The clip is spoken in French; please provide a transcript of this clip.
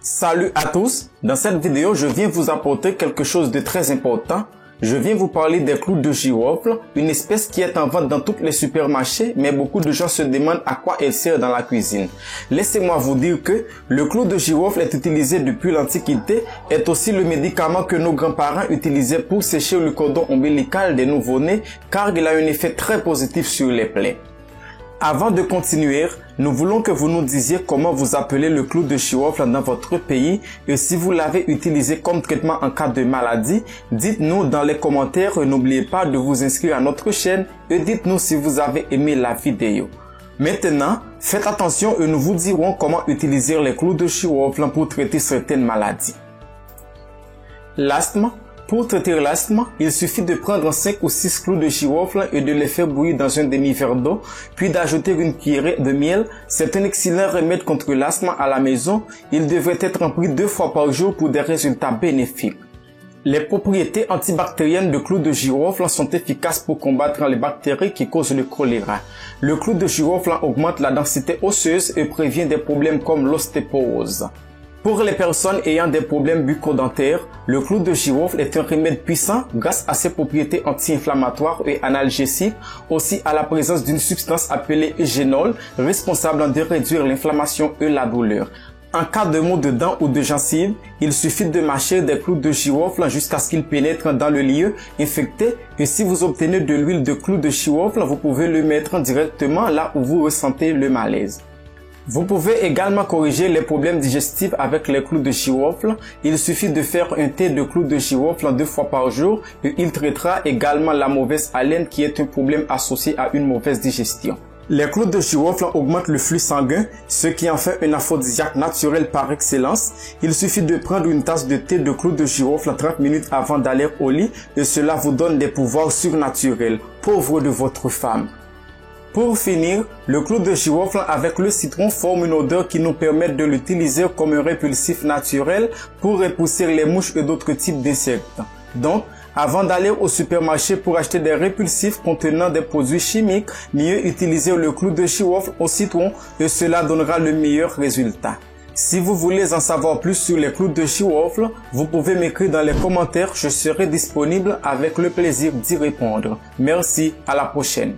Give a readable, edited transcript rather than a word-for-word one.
Salut à tous, dans cette vidéo je viens vous apporter quelque chose de très important. Je viens vous parler des clous de girofle, une espèce qui est en vente dans tous les supermarchés, mais beaucoup de gens se demandent à quoi elle sert dans la cuisine. Laissez-moi vous dire que le clou de girofle est utilisé depuis l'Antiquité, est aussi le médicament que nos grands-parents utilisaient pour sécher le cordon ombilical des nouveau-nés, car il a un effet très positif sur les plaies. Avant de continuer, nous voulons que vous nous disiez comment vous appelez le clou de girofle dans votre pays et si vous l'avez utilisé comme traitement en cas de maladie, dites-nous dans les commentaires et n'oubliez pas de vous inscrire à notre chaîne et dites-nous si vous avez aimé la vidéo. Maintenant, faites attention et nous vous dirons comment utiliser les clous de girofle pour traiter certaines maladies. L'asthme. Pour traiter l'asthme, il suffit de prendre 5 ou 6 clous de girofle et de les faire bouillir dans un demi-verre d'eau, puis d'ajouter une cuillerée de miel. C'est un excellent remède contre l'asthme à la maison. Il devrait être pris 2 fois par jour pour des résultats bénéfiques. Les propriétés antibactériennes de clous de girofle sont efficaces pour combattre les bactéries qui causent le choléra. Le clou de girofle augmente la densité osseuse et prévient des problèmes comme l'ostéoporose. Pour les personnes ayant des problèmes bucco-dentaires, le clou de girofle est un remède puissant grâce à ses propriétés anti-inflammatoires et analgésiques, aussi à la présence d'une substance appelée eugénol, responsable de réduire l'inflammation et la douleur. En cas de maux de dents ou de gencives, il suffit de mâcher des clous de girofle jusqu'à ce qu'ils pénètrent dans le lieu infecté et si vous obtenez de l'huile de clou de girofle, vous pouvez le mettre directement là où vous ressentez le malaise. Vous pouvez également corriger les problèmes digestifs avec les clous de girofle. Il suffit de faire un thé de clous de girofle 2 fois par jour et il traitera également la mauvaise haleine qui est un problème associé à une mauvaise digestion. Les clous de girofle augmentent le flux sanguin, ce qui en fait un aphrodisiaque naturel par excellence. Il suffit de prendre une tasse de thé de clous de girofle 30 minutes avant d'aller au lit et cela vous donne des pouvoirs surnaturels. Pauvre de votre femme. Pour finir, le clou de girofle avec le citron forme une odeur qui nous permet de l'utiliser comme un répulsif naturel pour repousser les mouches et d'autres types d'insectes. Donc, avant d'aller au supermarché pour acheter des répulsifs contenant des produits chimiques, mieux utiliser le clou de girofle au citron et cela donnera le meilleur résultat. Si vous voulez en savoir plus sur les clous de girofle, vous pouvez m'écrire dans les commentaires, je serai disponible avec le plaisir d'y répondre. Merci, à la prochaine.